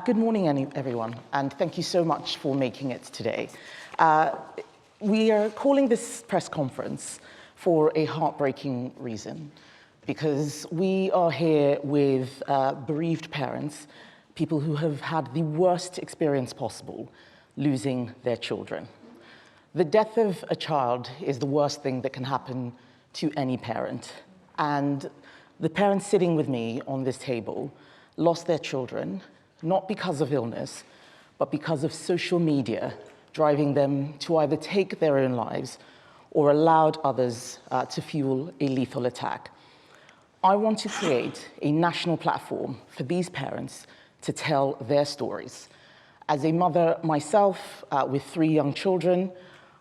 Good morning, everyone, and thank you so much for making it today. We are calling this press conference for a heartbreaking reason, because we are here with bereaved parents, people who have had the worst experience possible, losing their children. The death of a child is the worst thing that can happen to any parent, and the parents sitting with me on this table lost their children, not because of illness, but because of social media driving them to either take their own lives or allowed others to fuel a lethal attack. I want to create a national platform for these parents to tell their stories. As a mother myself with 3 young children,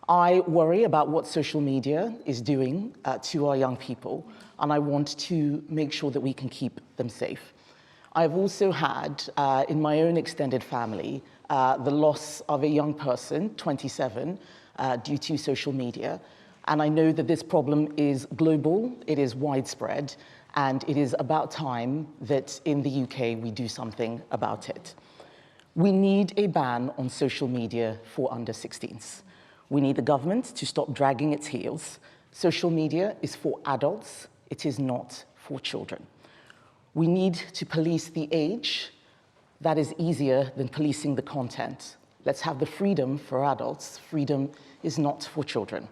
I worry about what social media is doing to our young people, and I want to make sure that we can keep them safe. I've also had, in my own extended family, the loss of a young person, 27, due to social media. And I know that this problem is global, it is widespread, and it is about time that in the UK we do something about it. We need a ban on social media for under 16s. We need the government to stop dragging its heels. Social media is for adults, it is not for children. We need to police the age. That is easier than policing the content. Let's have the freedom for adults. Freedom is not for children.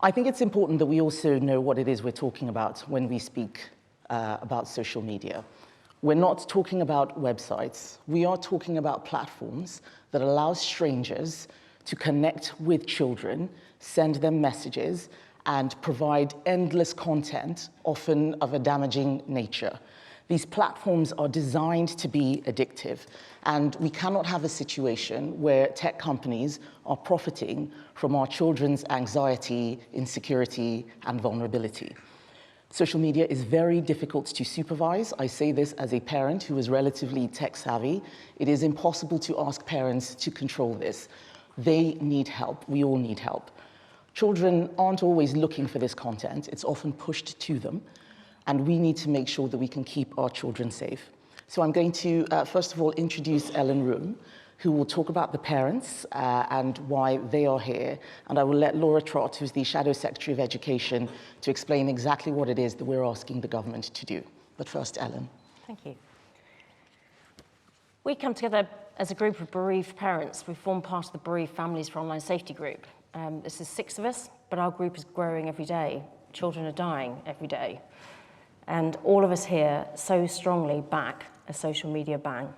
I think it's important that we also know what it is we're talking about when we speak about social media. We're not talking about websites. We are talking about platforms that allow strangers to connect with children, send them messages, and provide endless content, often of a damaging nature. These platforms are designed to be addictive, and we cannot have a situation where tech companies are profiting from our children's anxiety, insecurity, and vulnerability. Social media is very difficult to supervise. I say this as a parent who is relatively tech savvy. It is impossible to ask parents to control this. They need help. We all need help. Children aren't always looking for this content. It's often pushed to them, and we need to make sure that we can keep our children safe. So I'm going to, first of all, introduce Ellen Room, who will talk about the parents and why they are here. And I will let Laura Trott, who's the Shadow Secretary of Education, to explain exactly what it is that we're asking the government to do. But first, Ellen. Thank you. We come together as a group of bereaved parents. We form part of the Bereaved Families for Online Safety group. This is 6 of us, but our group is growing every day. Children are dying every day. And all of us here so strongly back a social media ban.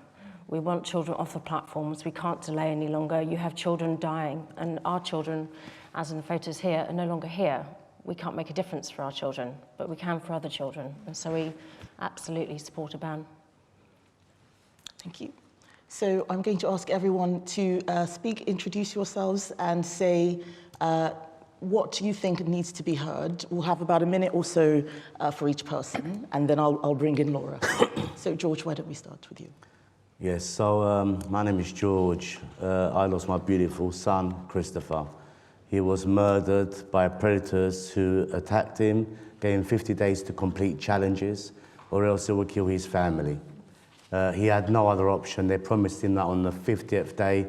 We want children off the platforms. We can't delay any longer. You have children dying, and our children, as in the photos here, are no longer here. We can't make a difference for our children, but we can for other children. And so we absolutely support a ban. Thank you. So I'm going to ask everyone to speak, introduce yourselves, and say what you think needs to be heard. We'll have about a minute or so for each person, and then I'll bring in Laura. So George, why don't we start with you? Yes, so my name is George. I lost my beautiful son, Christopher. He was murdered by predators who attacked him, gave him 50 days to complete challenges, or else it would kill his family. He had no other option. They promised him that on the 50th day,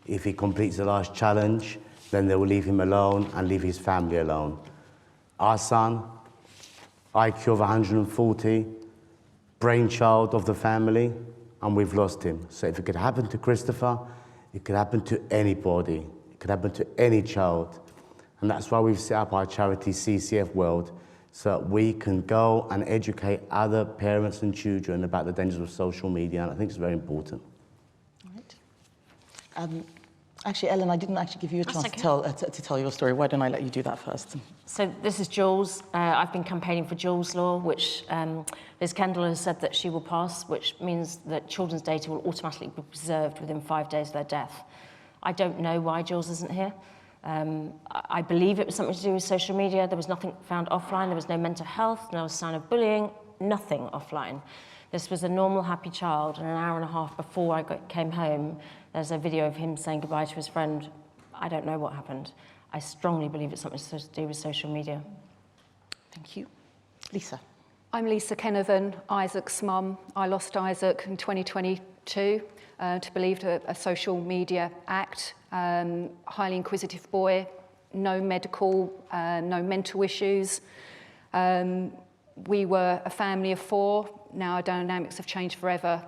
if he completes the last challenge, then they will leave him alone and leave his family alone. Our son, IQ of 140, brainchild of the family, and we've lost him. So if it could happen to Christopher, it could happen to anybody. It could happen to any child. And that's why we've set up our charity CCF World, so that we can go and educate other parents and children about the dangers of social media, and I think it's very important. All right. Actually, Ellen, I didn't actually give you a chance to tell your story. Why don't I let you do that first? So this is Jules. I've been campaigning for Jules' Law, which Liz Kendall has said that she will pass, which means that children's data will automatically be preserved within 5 days of their death. I don't know why Jules isn't here. I believe it was something to do with social media. There was nothing found offline. There was no mental health, no sign of bullying, nothing offline. This was a normal, happy child, and an hour and a half before I came home, there's a video of him saying goodbye to his friend. I don't know what happened. I strongly believe it's something to do with social media. Thank you. Lisa. I'm Lisa Kenovan, Isaac's mum. I lost Isaac in 2020 2022 to believe a social media act. Highly inquisitive boy, no medical, no mental issues. We were a family of 4. Now our dynamics have changed forever.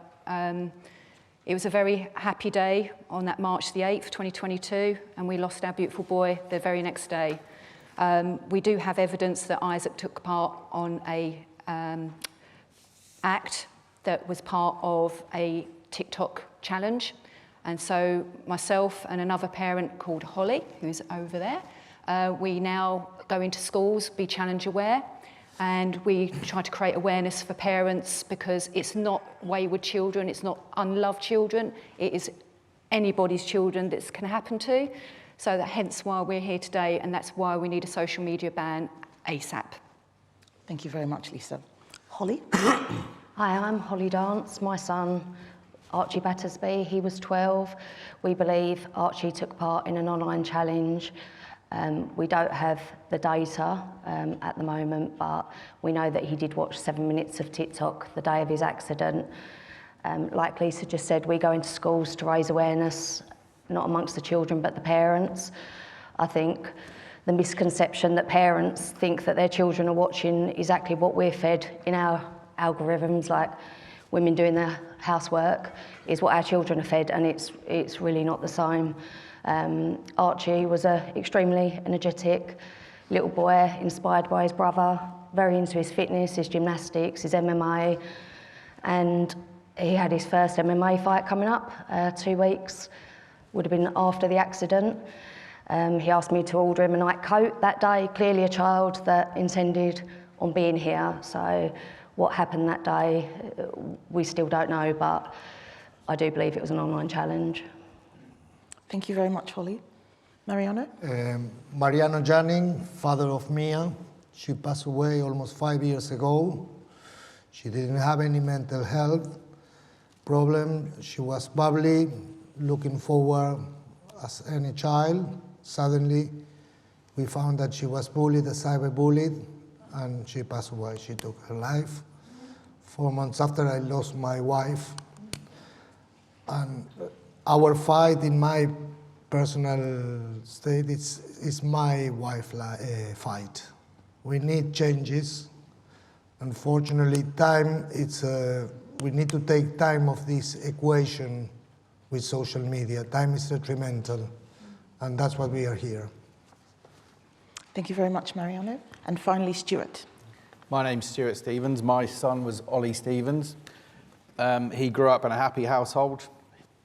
It was a very happy day on that March the 8th, 2022, and we lost our beautiful boy the very next day. We do have evidence that Isaac took part on a act that was part of a TikTok challenge. And so myself and another parent called Holly, who's over there, we now go into schools, be challenge aware, and we try to create awareness for parents, because it's not wayward children, it's not unloved children, it is anybody's children this can happen to. So that hence why we're here today, and that's why we need a social media ban ASAP. Thank you very much, Lisa. Holly? Hi, I'm Holly Dance. My son, Archie Battersby, he was 12. We believe Archie took part in an online challenge. We don't have the data at the moment, but we know that he did watch 7 minutes of TikTok the day of his accident. Like Lisa just said, we go into schools to raise awareness, not amongst the children, but the parents. I think the misconception that parents think that their children are watching exactly what we're fed in our algorithms, like women doing their housework, is what our children are fed, and it's really not the same. Archie was an extremely energetic little boy, inspired by his brother, very into his fitness, his gymnastics, his MMA, and he had his first MMA fight coming up, 2 weeks, would have been after the accident. He asked me to order him a night coat that day, clearly a child that intended on being here. So what happened that day, we still don't know, but I do believe it was an online challenge. Thank you very much, Holly. Mariano? Mariano Janning, father of Mia. She passed away almost 5 years ago. She didn't have any mental health problem. She was bubbly, looking forward as any child. Suddenly, we found that she was bullied, cyberbullied, and she passed away. She took her life. 4 months after, I lost my wife. And our fight, in my personal state, is my wife fight. We need changes. Unfortunately, time, we need to take time of this equation with social media. Time is detrimental, and that's why we are here. Thank you very much, Mariano. And finally, Stuart. My name's Stuart Stevens. My son was Ollie Stevens. He grew up in a happy household.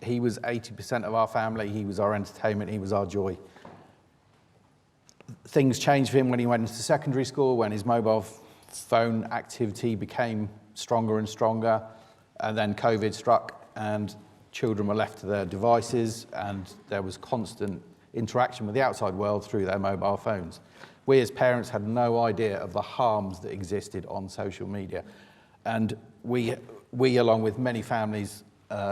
He was 80% of our family. He was our entertainment. He was our joy. Things changed for him when he went into secondary school, when his mobile phone activity became stronger and stronger, and then COVID struck and children were left to their devices, and there was constant interaction with the outside world through their mobile phones. We as parents had no idea of the harms that existed on social media. And we along with many families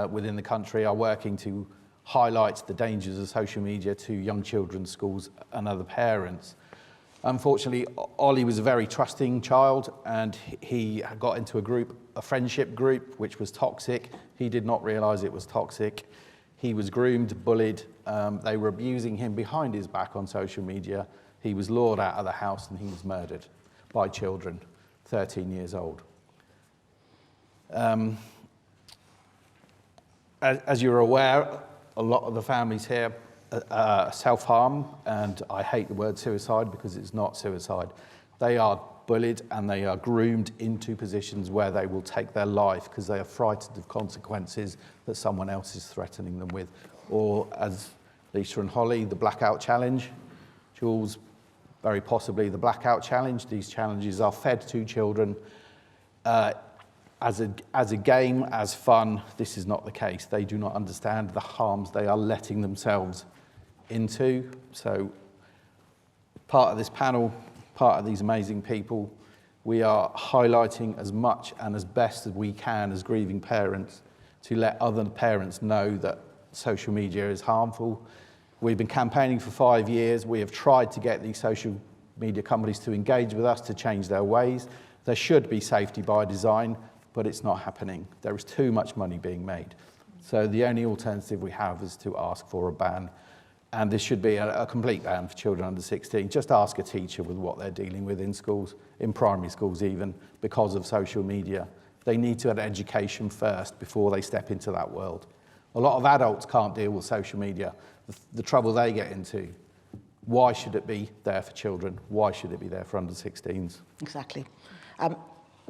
within the country, are working to highlight the dangers of social media to young children, schools, and other parents. Unfortunately, Ollie was a very trusting child, and he got into a friendship group, which was toxic. He did not realise it was toxic. He was groomed, bullied. They were abusing him behind his back on social media. He was lured out of the house, and he was murdered by children, 13 years old. As you're aware, a lot of the families here self-harm, and I hate the word suicide because it's not suicide. They are bullied and they are groomed into positions where they will take their life because they are frightened of consequences that someone else is threatening them with. Or, as Lisa and Holly, the blackout challenge. Jules, very possibly the blackout challenge. These challenges are fed to children as a game, as fun. This is not the case. They do not understand the harms they are letting themselves into. So part of this panel, part of these amazing people, we are highlighting as much and as best as we can as grieving parents to let other parents know that social media is harmful. We've been campaigning for 5 years. We have tried to get these social media companies to engage with us, to change their ways. There should be safety by design, but it's not happening. There is too much money being made. So the only alternative we have is to ask for a ban. And this should be a complete ban for children under 16. Just ask a teacher with what they're dealing with in schools, in primary schools even, because of social media. They need to have education first before they step into that world. A lot of adults can't deal with social media, the trouble they get into. Why should it be there for children? Why should it be there for under 16s? Exactly.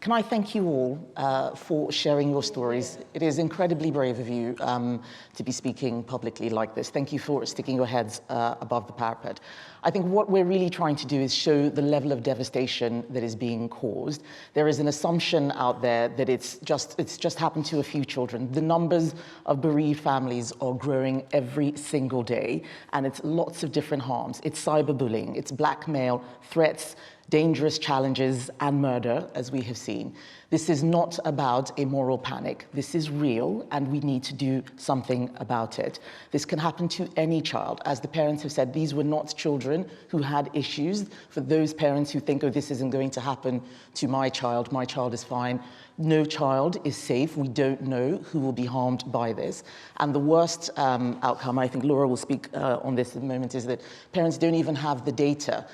Can I thank you all for sharing your stories? It is incredibly brave of you to be speaking publicly like this. Thank you for sticking your heads above the parapet. I think what we're really trying to do is show the level of devastation that is being caused. There is an assumption out there that it's just happened to a few children. The numbers of bereaved families are growing every single day, and it's lots of different harms. It's cyberbullying, it's blackmail, threats, dangerous challenges, and murder, as we have seen. This is not about a moral panic. This is real, and we need to do something about it. This can happen to any child. As the parents have said, these were not children who had issues. For those parents who think, oh, this isn't going to happen to my child is fine. No child is safe. We don't know who will be harmed by this. And the worst outcome, I think Laura will speak on this in a moment, is that parents don't even have the data.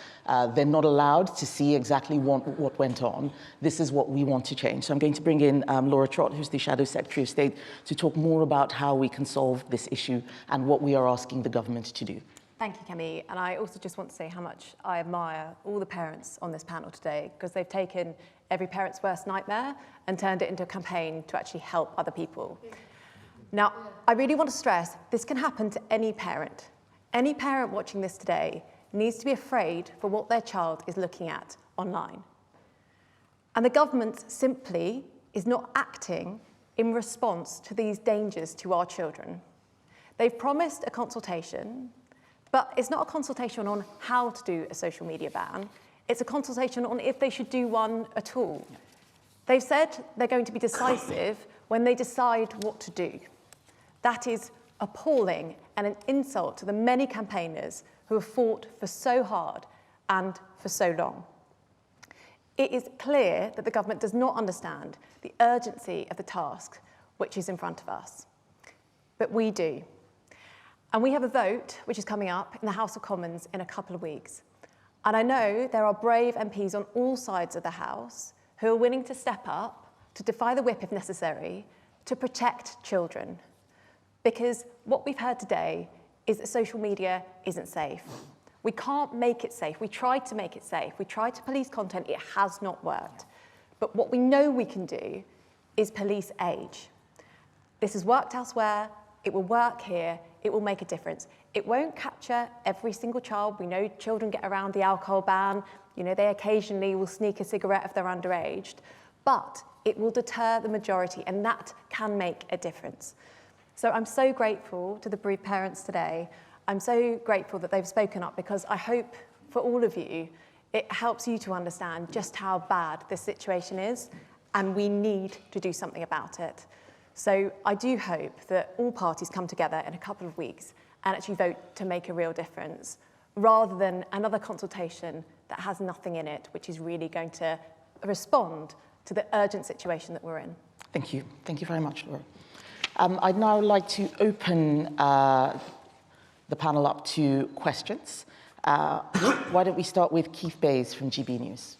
They're not allowed to see exactly what went on. This is what we want to change. So I'm going to bring in Laura Trott, who's the Shadow Secretary of State, to talk more about how we can solve this issue and what we are asking the government to do. Thank you, Kemi. And I also just want to say how much I admire all the parents on this panel today, because they've taken every parent's worst nightmare and turned it into a campaign to actually help other people. Now, I really want to stress, this can happen to any parent. Any parent watching this today needs to be afraid for what their child is looking at online. And the government simply is not acting in response to these dangers to our children. They've promised a consultation, but it's not a consultation on how to do a social media ban. It's a consultation on if they should do one at all. They've said they're going to be decisive when they decide what to do. That is appalling and an insult to the many campaigners who have fought for so hard and for so long. It is clear that the government does not understand the urgency of the task which is in front of us. But we do. And we have a vote which is coming up in the House of Commons in a couple of weeks. And I know there are brave MPs on all sides of the House who are willing to step up, to defy the whip if necessary, to protect children. Because what we've heard today is that social media isn't safe. We can't make it safe. We tried to make it safe. We tried to police content. It has not worked. But what we know we can do is police age. This has worked elsewhere. It will work here. It will make a difference. It won't capture every single child. We know children get around the alcohol ban. You know, they occasionally will sneak a cigarette if they're underaged. But it will deter the majority, and that can make a difference. So I'm so grateful to the bereaved parents today. I'm so grateful that they've spoken up, because I hope for all of you, it helps you to understand just how bad this situation is, and we need to do something about it. So I do hope that all parties come together in a couple of weeks and actually vote to make a real difference, rather than another consultation that has nothing in it, which is really going to respond to the urgent situation that we're in. Thank you. Thank you very much, Laura. I'd now like to open the panel up to questions. Why don't we start with Keith Bayes from GB News?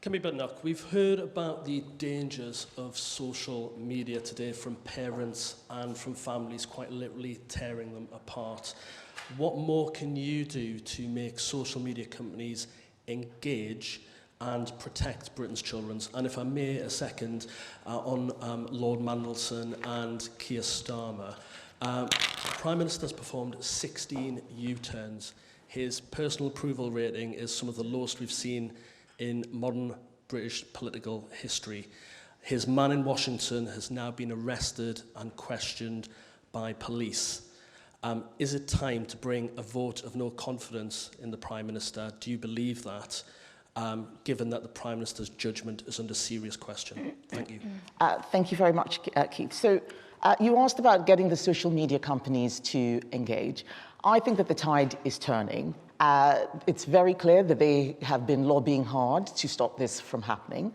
Kemi Badenoch, we've heard about the dangers of social media today from parents and from families quite literally tearing them apart. What more can you do to make social media companies engage and protect Britain's children? And if I may, a second on Lord Mandelson and Keir Starmer. The Prime Minister's performed 16 U-turns. His personal approval rating is some of the lowest we've seen in modern British political history. His man in Washington has now been arrested and questioned by police. Is it time to bring a vote of no confidence in the Prime Minister? Do you believe that, given that the Prime Minister's judgment is under serious question? Thank you. Thank you very much, Keith. So you asked about getting the social media companies to engage. I think that the tide is turning. It's very clear that they have been lobbying hard to stop this from happening.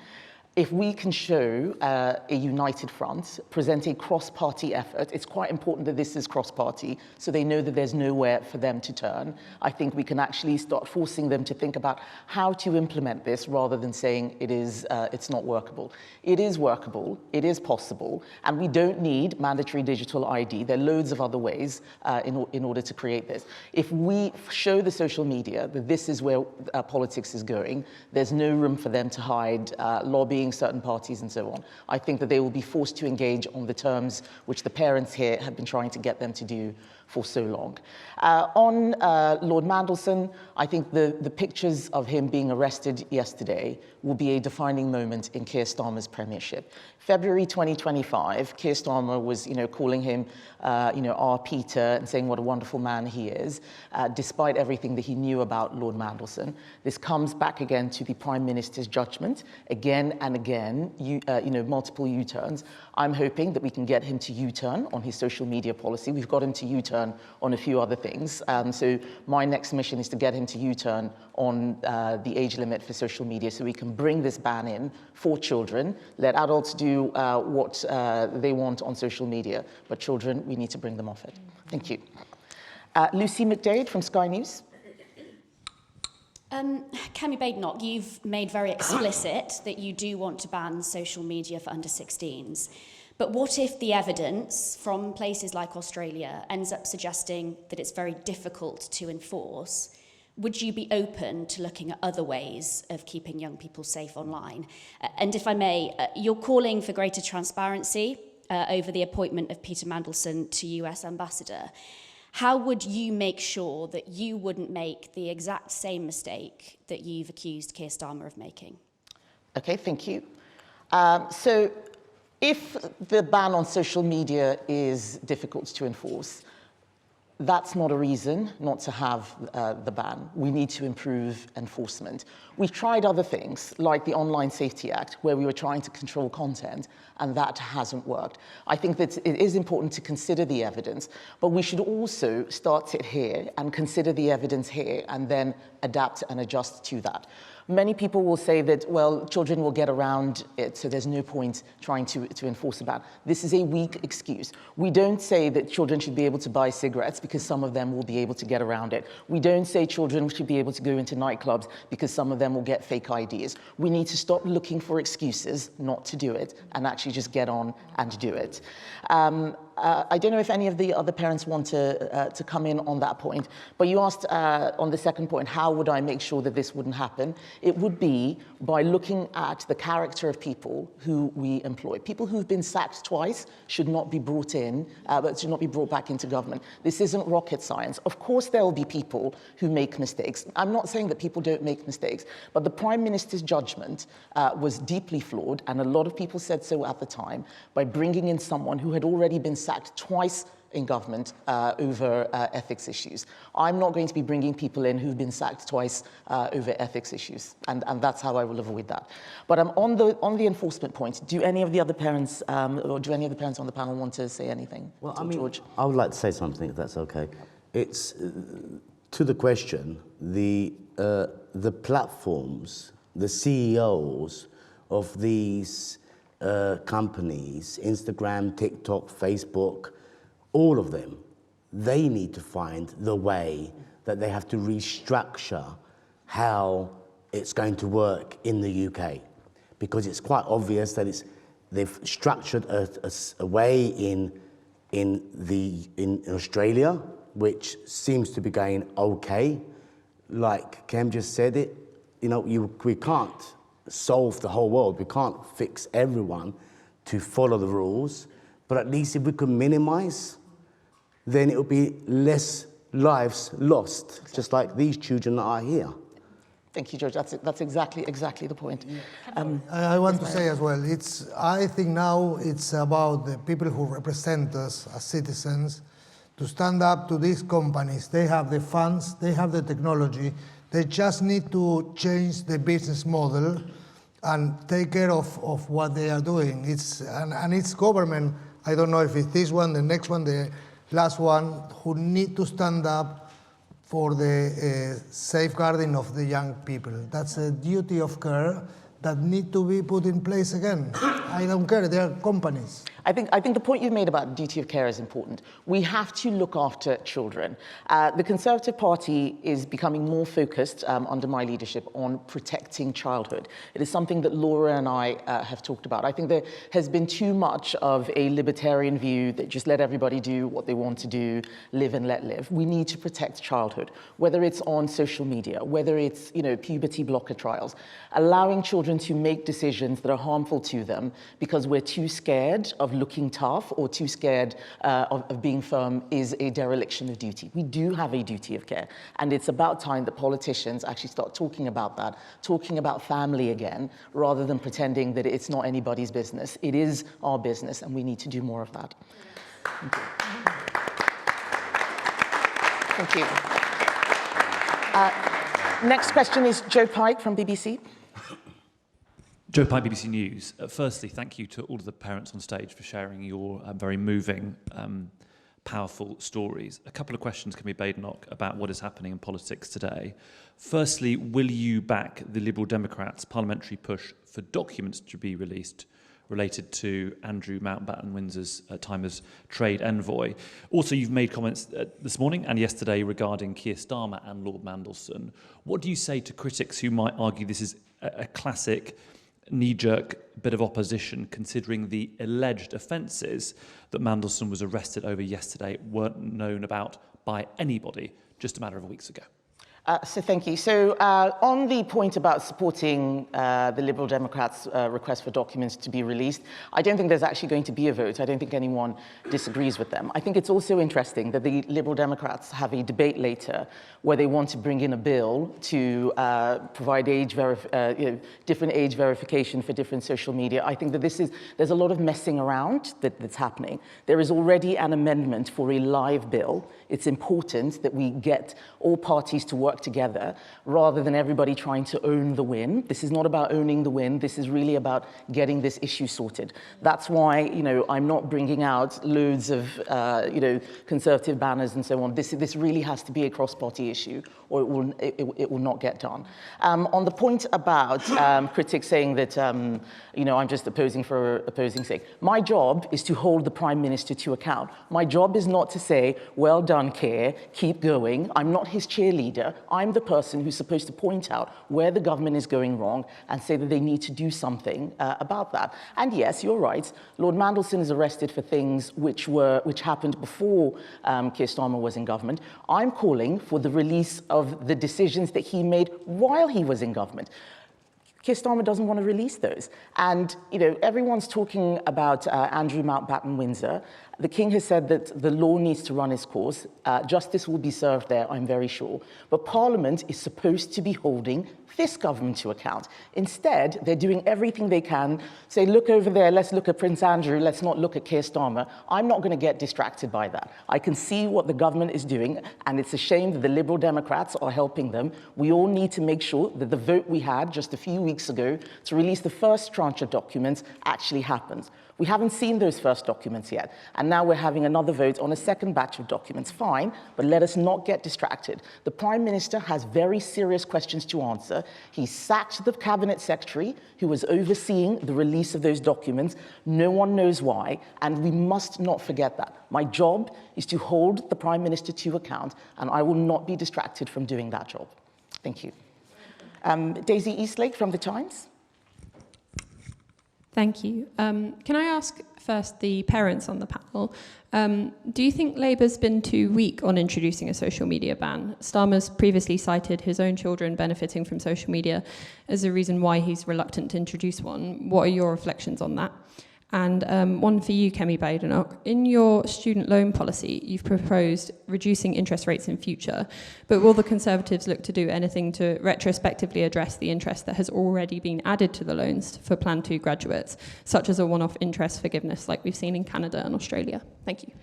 If we can show a united front, present a cross-party effort, it's quite important that this is cross-party, so they know that there's nowhere for them to turn. I think we can actually start forcing them to think about how to implement this rather than saying it's not workable. It is workable, it is possible, and we don't need mandatory digital ID. There are loads of other ways in order to create this. If we show the social media that this is where politics is going, there's no room for them to hide, lobbying certain parties and so on. I think that they will be forced to engage on the terms which the parents here have been trying to get them to do for so long. On Lord Mandelson, I think the pictures of him being arrested yesterday will be a defining moment in Keir Starmer's premiership. February 2025, Keir Starmer was, calling him, our Peter, and saying what a wonderful man he is, despite everything that he knew about Lord Mandelson. This comes back again to the Prime Minister's judgment, again and again, multiple U-turns. I'm hoping that we can get him to U-turn on his social media policy. We've got him to U-turn on a few other things. So my next mission is to get him to U-turn on the age limit for social media so we can bring this ban in for children, let adults do what they want on social media, but children, we need to bring them off it. Thank you. Lucy McDade from Sky News. Kemi Badenoch, you've made very explicit that you do want to ban social media for under 16s. But what if the evidence from places like Australia ends up suggesting that it's very difficult to enforce? Would you be open to looking at other ways of keeping young people safe online? And if I may, you're calling for greater transparency over the appointment of Peter Mandelson to US Ambassador. How would you make sure that you wouldn't make the exact same mistake that you've accused Keir Starmer of making? Okay, thank you. So if the ban on social media is difficult to enforce, that's not a reason not to have the ban. We need to improve enforcement. We've tried other things, like the Online Safety Act, where we were trying to control content, and that hasn't worked. I think that it is important to consider the evidence, but we should also start it here and consider the evidence here and then adapt and adjust to that. Many people will say that, well, children will get around it, so there's no point trying to enforce a ban. This is a weak excuse. We don't say that children should be able to buy cigarettes because some of them will be able to get around it. We don't say children should be able to go into nightclubs because some of them will get fake IDs. We need to stop looking for excuses not to do it and actually just get on and do it. I don't know if any of the other parents want to come in on that point, but you asked on the second point, how would I make sure that this wouldn't happen? It would be by looking at the character of people who we employ. People who've been sacked twice should not be brought in, but should not be brought back into government. This isn't rocket science. Of course, there will be people who make mistakes. I'm not saying that people don't make mistakes, but the Prime Minister's judgment was deeply flawed, and a lot of people said so at the time, by bringing in someone who had already been sacked twice in government over ethics issues. I'm not going to be bringing people in who've been sacked twice over ethics issues, and that's how I will avoid that. But on the enforcement point, do any of the other parents, or do any of the parents on the panel want to say anything? Well, George? I would like to say something, if that's okay. It's to the question, the platforms, the CEOs of these companies, Instagram, TikTok, Facebook, all of them, they need to find the way that they have to restructure how it's going to work in the UK. Because it's quite obvious that they've structured a way in Australia, which seems to be going okay. Like Kem just said it, we can't solve the whole world. We can't fix everyone to follow the rules, but at least if we can minimize, then it will be less lives lost, just like these children that are here. Thank you, George. That's exactly the point. I want to say as well, I think now it's about the people who represent us as citizens to stand up to these companies. They have the funds, they have the technology, they just need to change the business model and take care of what they are doing. And it's government, I don't know if it's this one, the next one, the last one, who need to stand up for the safeguarding of the young people. That's a duty of care that need to be put in place again. I don't care, they are companies. I think the point you've made about duty of care is important. We have to look after children. The Conservative Party is becoming more focused under my leadership on protecting childhood. It is something that Laura and I have talked about. I think there has been too much of a libertarian view that just let everybody do what they want to do, live and let live. We need to protect childhood, whether it's on social media, whether it's puberty blocker trials, allowing children to make decisions that are harmful to them because we're too scared of looking tough or too scared of being firm is a dereliction of duty. We do have a duty of care, and it's about time that politicians actually start talking about that, talking about family again, rather than pretending that it's not anybody's business. It is our business, and we need to do more of that. Thank you. Thank you. Next question is Joe Pike from BBC. Joe Pike, BBC News. Firstly, thank you to all of the parents on stage for sharing your very moving, powerful stories. A couple of questions, Kemi Badenoch, about what is happening in politics today. Firstly, will you back the Liberal Democrats' parliamentary push for documents to be released related to Andrew Mountbatten Windsor's time as trade envoy? Also, you've made comments this morning and yesterday regarding Keir Starmer and Lord Mandelson. What do you say to critics who might argue this is a classic knee-jerk bit of opposition, considering the alleged offences that Mandelson was arrested over yesterday weren't known about by anybody just a matter of weeks ago? So thank you. So on the point about supporting the Liberal Democrats' request for documents to be released, I don't think there's actually going to be a vote. I don't think anyone disagrees with them. I think it's also interesting that the Liberal Democrats have a debate later where they want to bring in a bill to provide different age verification for different social media. I think that there's a lot of messing around that's happening. There is already an amendment for a live bill. It's important that we get all parties to work together rather than everybody trying to own the win. This is not about owning the win. This is really about getting this issue sorted. That's why, I'm not bringing out loads of, conservative banners and so on. This really has to be a cross-party issue, or it will not get done. On the point about critics saying that, I'm just opposing for opposing's sake, my job is to hold the Prime Minister to account. My job is not to say, well done, Keir, keep going. I'm not his cheerleader. I'm the person who's supposed to point out where the government is going wrong and say that they need to do something about that. And yes, you're right, Lord Mandelson is arrested for things which happened before Keir Starmer was in government. I'm calling for the release of the decisions that he made while he was in government. Keir Starmer doesn't want to release those. And, everyone's talking about Andrew Mountbatten Windsor. The King has said that the law needs to run its course. Justice will be served there, I'm very sure. But Parliament is supposed to be holding this government to account. Instead, they're doing everything they can, say, look over there, let's look at Prince Andrew, let's not look at Keir Starmer. I'm not going to get distracted by that. I can see what the government is doing, and it's a shame that the Liberal Democrats are helping them. We all need to make sure that the vote we had just a few weeks ago to release the first tranche of documents actually happens. We haven't seen those first documents yet, and now we're having another vote on a second batch of documents. Fine, but let us not get distracted. The Prime Minister has very serious questions to answer. He sacked the Cabinet Secretary who was overseeing the release of those documents. No one knows why, and we must not forget that. My job is to hold the Prime Minister to account, and I will not be distracted from doing that job. Thank you. Daisy Eastlake from The Times. Thank you. Can I ask first the parents on the panel, do you think Labour's been too weak on introducing a social media ban? Starmer's previously cited his own children benefiting from social media as a reason why he's reluctant to introduce one. What are your reflections on that? And one for you, Kemi Badenoch. In your student loan policy, you've proposed reducing interest rates in future, but will the Conservatives look to do anything to retrospectively address the interest that has already been added to the loans for Plan 2 graduates, such as a one-off interest forgiveness like we've seen in Canada and Australia? Thank you.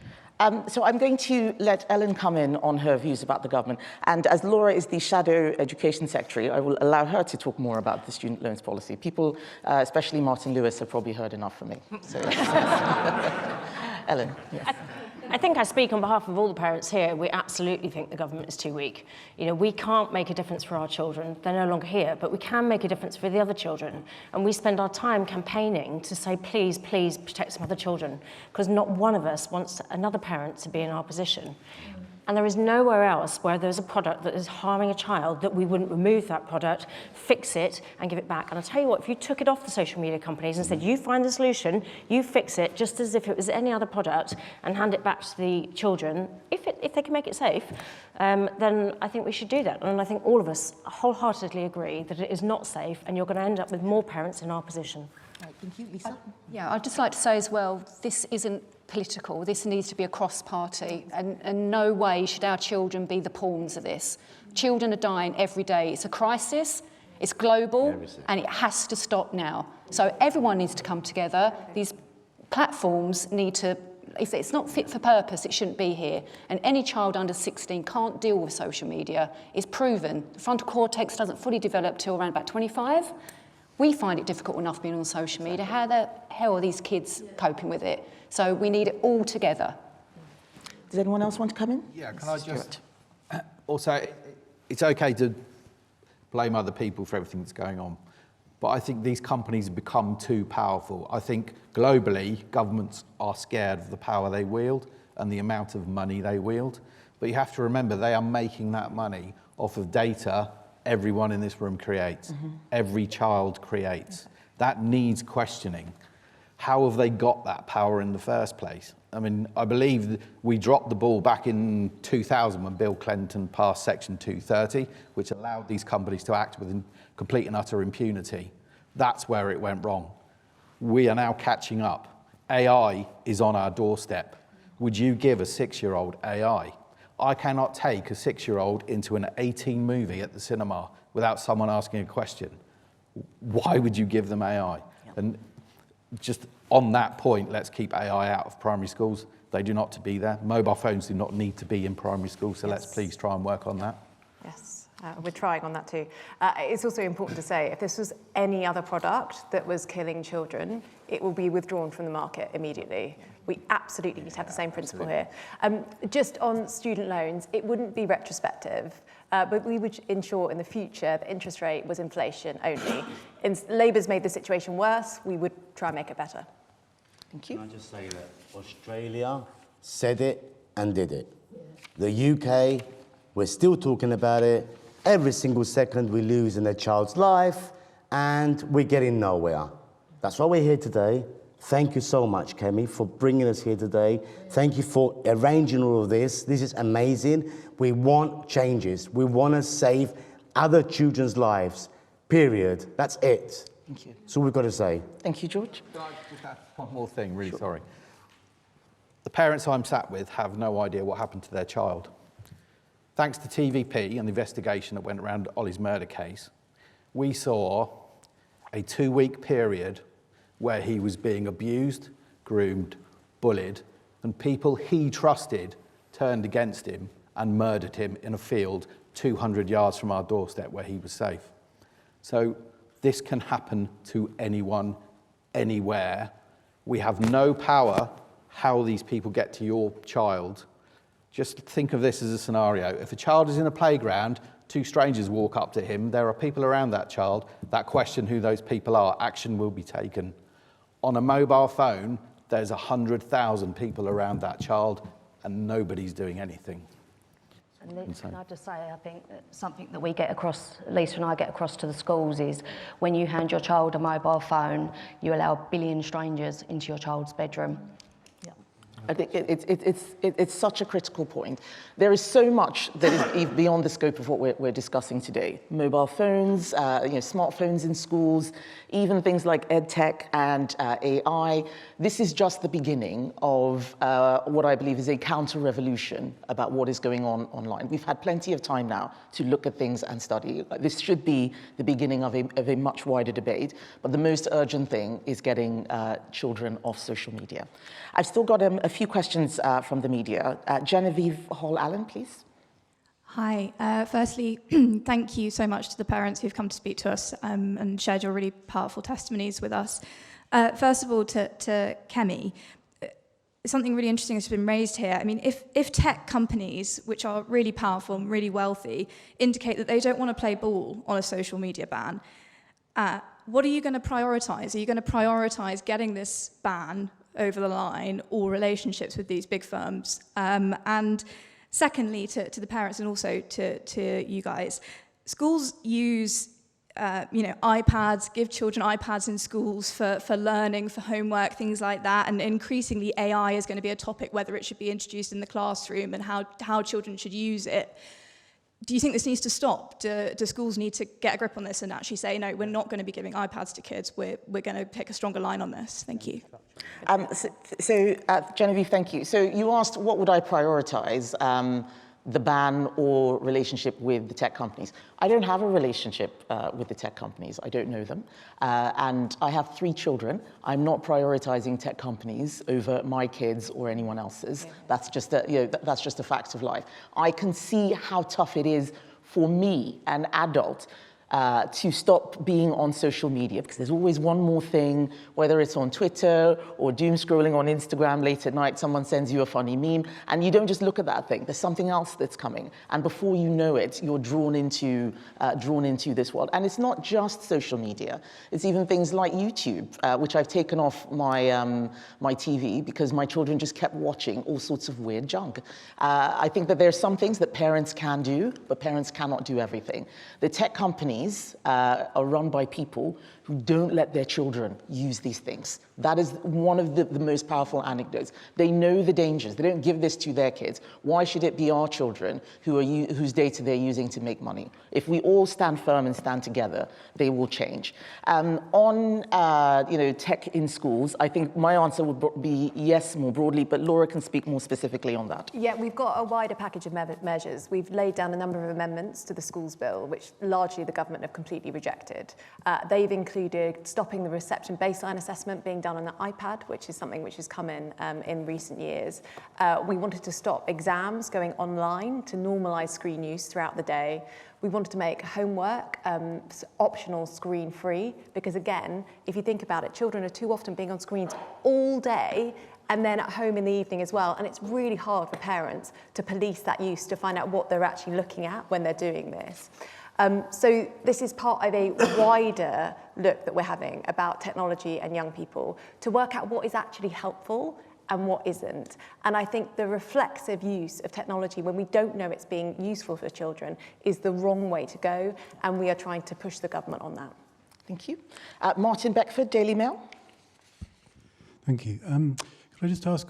So I'm going to let Ellen come in on her views about the government. And as Laura is the Shadow Education Secretary, I will allow her to talk more about the student loans policy. People, especially Martin Lewis, have probably heard enough from me. So, Ellen, yes. I think I speak on behalf of all the parents here. We absolutely think the government is too weak. You know, we can't make a difference for our children. They're no longer here, but we can make a difference for the other children. And we spend our time campaigning to say, please, please protect some other children, because not one of us wants another parent to be in our position. And there is nowhere else where there's a product that is harming a child that we wouldn't remove that product, fix it, and give it back. And I'll tell you what, if you took it off the social media companies and said, you find the solution, you fix it, just as if it was any other product, and hand it back to the children, if they can make it safe, then I think we should do that. And I think all of us wholeheartedly agree that it is not safe, and you're going to end up with more parents in our position. Right, thank you, Lisa. Yeah, I'd just like to say as well, this isn't political. This needs to be a cross-party, and no way should our children be the pawns of this. Children are dying every day. It's a crisis, it's global, and it has to stop now. So everyone needs to come together. These platforms need to, if it's not fit for purpose, it shouldn't be here. And any child under 16 can't deal with social media. It's proven. The frontal cortex doesn't fully develop till around about 25. We find it difficult enough being on social media. How the hell are these kids coping with it? So we need it all together. Does anyone else want to come in? Yeah, can I just... Also, it's okay to blame other people for everything that's going on, but I think these companies have become too powerful. I think globally, governments are scared of the power they wield and the amount of money they wield. But you have to remember, they are making that money off of data everyone in this room creates, every child creates. That needs questioning. How have they got that power in the first place? I mean, I believe we dropped the ball back in 2000 when Bill Clinton passed Section 230, which allowed these companies to act with complete and utter impunity. That's where it went wrong. We are now catching up. AI is on our doorstep. Would you give a 6-year-old AI? I cannot take a 6-year-old into an 18 movie at the cinema without someone asking a question. Why would you give them AI? And just on that point, let's keep AI out of primary schools. They do not to be there. Mobile phones do not need to be in primary schools, so let's please try and work on that. Yes, we're trying on that too. It's also important to say, if this was any other product that was killing children, it will be withdrawn from the market immediately. We absolutely need to have the same principle here. Just on student loans, it wouldn't be retrospective, but we would ensure in the future the interest rate was inflation only. Labour's made the situation worse, we would try and make it better. Thank you. Can I just say that Australia said it and did it. The UK, we're still talking about it. Every single second we lose in a child's life, and we're getting nowhere. That's why we're here today. Thank you so much, Kemi, for bringing us here today. Thank you for arranging all of this. This is amazing. We want changes. We want to save other children's lives, period. That's it. Thank you. That's all we've got to say. Thank you, George. Can I just add one more thing, really sorry. The parents I'm sat with have no idea what happened to their child. Thanks to TVP and the investigation that went around Ollie's murder case, we saw a 2-week period where he was being abused, groomed, bullied, and people he trusted turned against him and murdered him in a field 200 yards from our doorstep where he was safe. So this can happen to anyone, anywhere. We have no power how these people get to your child. Just think of this as a scenario. If a child is in a playground, 2 strangers walk up to him, there are people around that child that question who those people are, action will be taken. On a mobile phone, there's 100,000 people around that child and nobody's doing anything. And can I just say, I think that something that we get across, Lisa and I get across to the schools, is when you hand your child a mobile phone, you allow a billion strangers into your child's bedroom. I think it's such a critical point. There is so much that is beyond the scope of what we're discussing today. Mobile phones, smartphones in schools, even things like EdTech and AI. This is just the beginning of what I believe is a counter-revolution about what is going on online. We've had plenty of time now to look at things and study. This should be the beginning of a much wider debate, but the most urgent thing is getting children off social media. I've still got a few questions from the media. Genevieve Hall-Allen, please. Hi. Firstly, thank you so much to the parents who've come to speak to us and shared your really powerful testimonies with us. First of all, to Kemi, something really interesting has been raised here. I mean, if tech companies, which are really powerful and really wealthy, indicate that they don't want to play ball on a social media ban, what are you going to prioritize? Are you going to prioritize getting this ban over the line or relationships with these big firms? And secondly, to the parents and also to you guys, schools use iPads, give children iPads in schools for learning, for homework, things like that. And increasingly AI is going to be a topic, whether it should be introduced in the classroom and how children should use it. Do you think this needs to stop? Do schools need to get a grip on this and actually say, no, we're not going to be giving iPads to kids. We're going to take a stronger line on this. Thank you. Genevieve, thank you. So you asked, what would I prioritize? The ban or relationship with the tech companies. I don't have a relationship with the tech companies. I don't know them. And I have 3 children. I'm not prioritizing tech companies over my kids or anyone else's. That's just that's just a fact of life. I can see how tough it is for me, an adult, to stop being on social media, because there's always one more thing, whether it's on Twitter or doom scrolling on Instagram late at night, someone sends you a funny meme, and you don't just look at that thing. There's something else that's coming, and before you know it, you're drawn into this world. And it's not just social media. It's even things like YouTube, which I've taken off my my TV because my children just kept watching all sorts of weird junk. I think that there's some things that parents can do, but parents cannot do everything. The tech companies are run by people who don't let their children use these things. That is one of the most powerful anecdotes. They know the dangers. They don't give this to their kids. Why should it be our children whose data they're using to make money? If we all stand firm and stand together, they will change. On tech in schools, I think my answer would be yes, more broadly, but Laura can speak more specifically on that. Yeah, we've got a wider package of measures. We've laid down a number of amendments to the schools bill, which largely the government have completely rejected. They've included stopping the reception baseline assessment being done on the iPad, which is something which has come in recent years. We wanted to stop exams going online to normalise screen use throughout the day. We wanted to make homework optional screen-free, because again, if you think about it, children are too often being on screens all day and then at home in the evening as well. And it's really hard for parents to police that use, to find out what they're actually looking at when they're doing this. So this is part of a wider look that we're having about technology and young people to work out what is actually helpful and what isn't. And I think the reflexive use of technology when we don't know it's being useful for children is the wrong way to go, and we are trying to push the government on that. Thank you. Martin Beckford, Daily Mail. Thank you. Could I just ask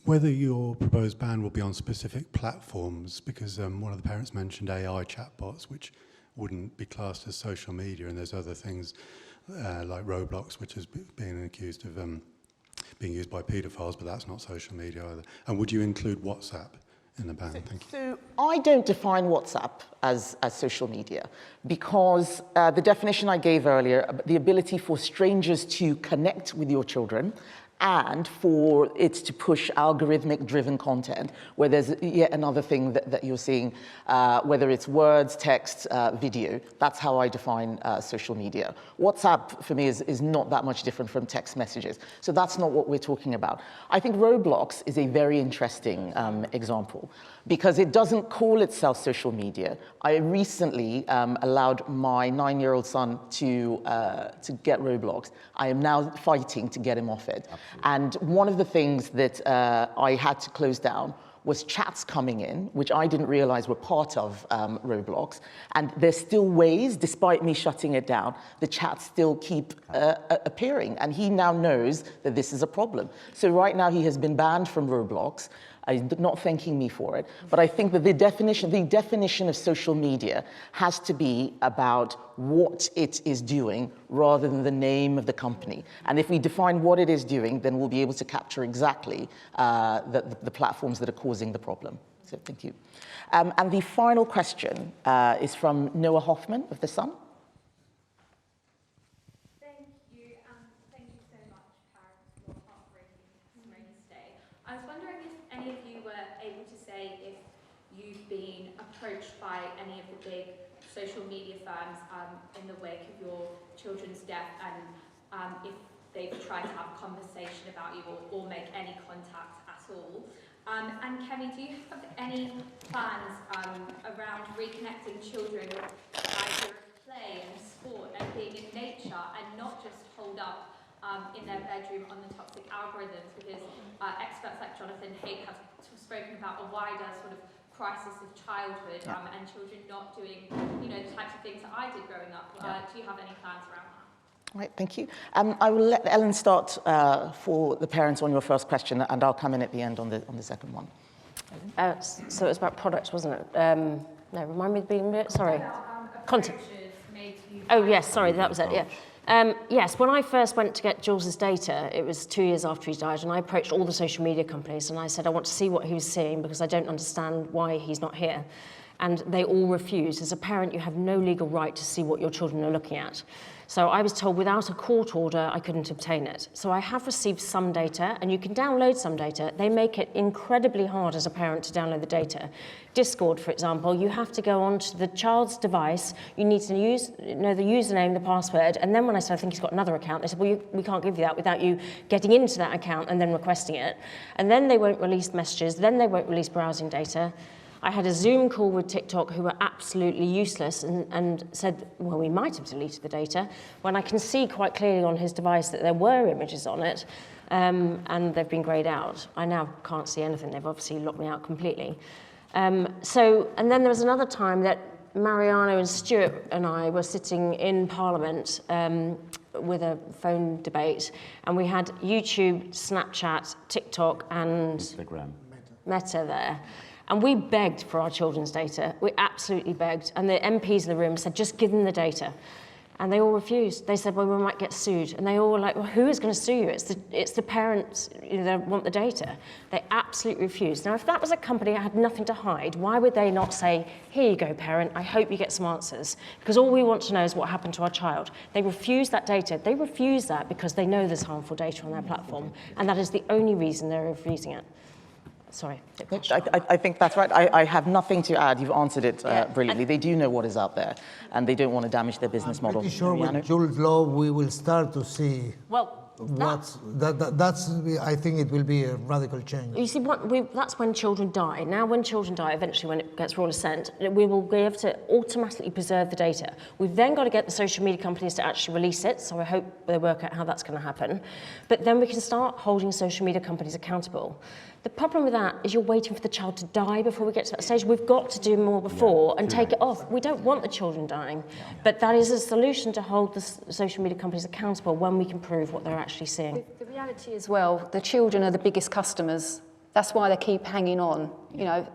whether your proposed ban will be on specific platforms? Because one of the parents mentioned AI chatbots, which wouldn't be classed as social media, and there's other things like Roblox, which is being accused of being used by paedophiles, but that's not social media either. And would you include WhatsApp in the ban? Thank you. So I don't define WhatsApp as social media, because the definition I gave earlier, the ability for strangers to connect with your children and for it to push algorithmic-driven content, where there's yet another thing that you're seeing, whether it's words, text, video. That's how I define social media. WhatsApp, for me, is not that much different from text messages. So that's not what we're talking about. I think Roblox is a very interesting example, because it doesn't call itself social media. I recently allowed my 9-year-old son to get Roblox. I am now fighting to get him off it. And one of the things that I had to close down was chats coming in, which I didn't realize were part of Roblox. And there's still ways, despite me shutting it down, the chats still keep appearing. And he now knows that this is a problem. So right now he has been banned from Roblox. Not thanking me for it, but I think that the definition of social media has to be about what it is doing rather than the name of the company. And if we define what it is doing, then we'll be able to capture exactly the platforms that are causing the problem. So thank you. And the final question is from Noah Hoffman of The Sun. I was wondering if any of you were able to say if you've been approached by any of the big social media firms in the wake of your children's death, and if they've tried to have a conversation about you or make any contact at all. And Kemi, do you have any plans around reconnecting children with the idea of play and sport and being in nature and not just holed up in their bedroom on the toxic algorithms? Because experts like Jonathan Haidt have spoken about a wider sort of crisis of childhood and children not doing, the types of things that I did growing up. Do you have any plans around that? Right, thank you. I will let Ellen start for the parents on your first question, and I'll come in at the end on the second one. So it was about products, wasn't it? No, remind me of being a bit, sorry. Content. Oh, yes, sorry, that was it, yeah. Yes, when I first went to get Jules's data, it was 2 years after he died, and I approached all the social media companies, and I said, I want to see what he was seeing because I don't understand why he's not here. And they all refused. As a parent, you have no legal right to see what your children are looking at. So I was told without a court order, I couldn't obtain it. So I have received some data, and you can download some data. They make it incredibly hard as a parent to download the data. Discord, for example, you have to go onto the child's device. You need to know the username, the password, and then when I said, I think he's got another account, they said, well, we can't give you that without you getting into that account and then requesting it. And then they won't release messages, then they won't release browsing data. I had a Zoom call with TikTok who were absolutely useless and said, well, we might have deleted the data, when I can see quite clearly on his device that there were images on it, and they've been greyed out. I now can't see anything. They've obviously locked me out completely. And then there was another time that Mariano and Stuart and I were sitting in Parliament with a phone debate, and we had YouTube, Snapchat, TikTok, and Instagram. Meta there. And we begged for our children's data. We absolutely begged. And the MPs in the room said, just give them the data. And they all refused. They said, well, we might get sued. And they all were like, well, who is going to sue you? It's the parents that want the data. They absolutely refused. Now, if that was a company that had nothing to hide, why would they not say, here you go, parent, I hope you get some answers? Because all we want to know is what happened to our child. They refused that data. They refused that because they know there's harmful data on their platform. And that is the only reason they're refusing it. Sorry. I think that's right. I have nothing to add. You've answered it brilliantly. They do know what is out there, and they don't want to damage their business model. I'm pretty sure with Jules' law, we will start to see that's. I think it will be a radical change. You see, that's when children die. Now, when children die, eventually when it gets royal assent, we will be able to automatically preserve the data. We've then got to get the social media companies to actually release it, so I hope they work out how that's going to happen. But then we can start holding social media companies accountable. The problem with that is you're waiting for the child to die before we get to that stage. We've got to do more before and take it off. We don't want the children dying. But that is a solution to hold the social media companies accountable when we can prove what they're actually seeing. The reality as well, the children are the biggest customers. That's why they keep hanging on. You know,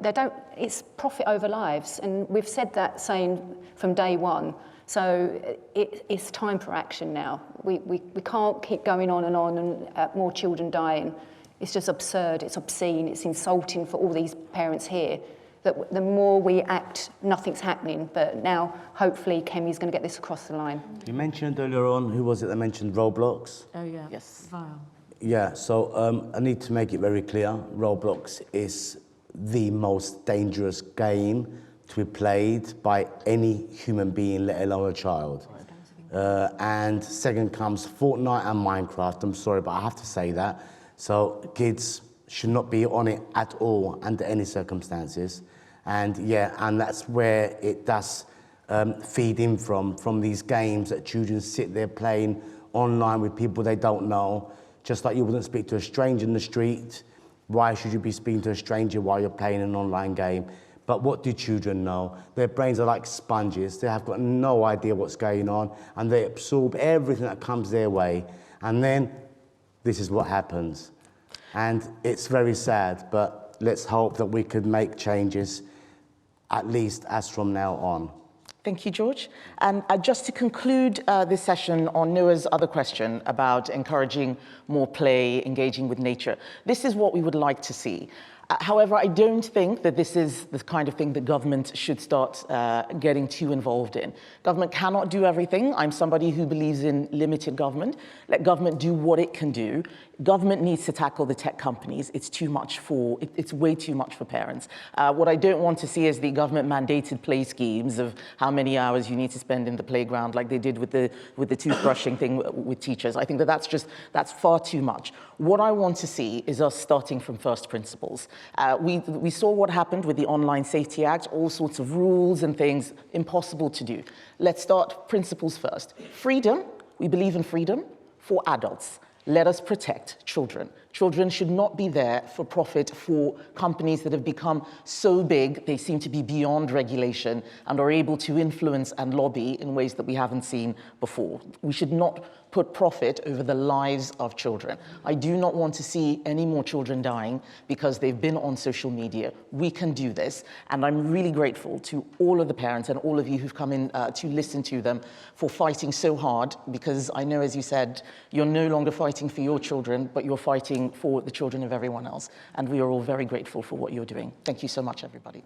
it's profit over lives. And we've said that saying from day one. So it's time for action now. We can't keep going on and more children dying. It's just absurd, it's obscene, it's insulting for all these parents here. That the more we act, nothing's happening. But now, hopefully, Kemi's going to get this across the line. You mentioned earlier on, who was it that mentioned Roblox? Oh, yeah. Yes. Vile. Yeah, so I need to make it very clear. Roblox is the most dangerous game to be played by any human being, let alone a child. And second comes Fortnite and Minecraft. I'm sorry, but I have to say that. So kids should not be on it at all under any circumstances. And and that's where it does feed in from these games that children sit there playing online with people they don't know. Just like you wouldn't speak to a stranger in the street, why should you be speaking to a stranger while you're playing an online game? But what do children know? Their brains are like sponges. They have got no idea what's going on, and they absorb everything that comes their way. And then this is what happens. And it's very sad, but let's hope that we could make changes, at least as from now on. Thank you, George. And just to conclude this session on Noah's other question about encouraging more play, engaging with nature, this is what we would like to see. However, I don't think that this is the kind of thing that government should start getting too involved in. Government cannot do everything. I'm somebody who believes in limited government. Let government do what it can do. Government needs to tackle the tech companies. It's too much for, it's way too much for parents. What I don't want to see is the government mandated play schemes of how many hours you need to spend in the playground, like they did with the toothbrushing thing with teachers. I think that that's far too much. What I want to see is us starting from first principles. We saw what happened with the Online Safety Act, all sorts of rules and things, impossible to do. Let's start principles first. Freedom, we believe in freedom for adults. Let us protect children. Children should not be there for profit for companies that have become so big, they seem to be beyond regulation and are able to influence and lobby in ways that we haven't seen before. We should not put profit over the lives of children. I do not want to see any more children dying because they've been on social media. We can do this, and I'm really grateful to all of the parents and all of you who've come in to listen to them for fighting so hard, because I know, as you said, you're no longer fighting for your children, but you're fighting for the children of everyone else, and we are all very grateful for what you're doing. Thank you so much, everybody.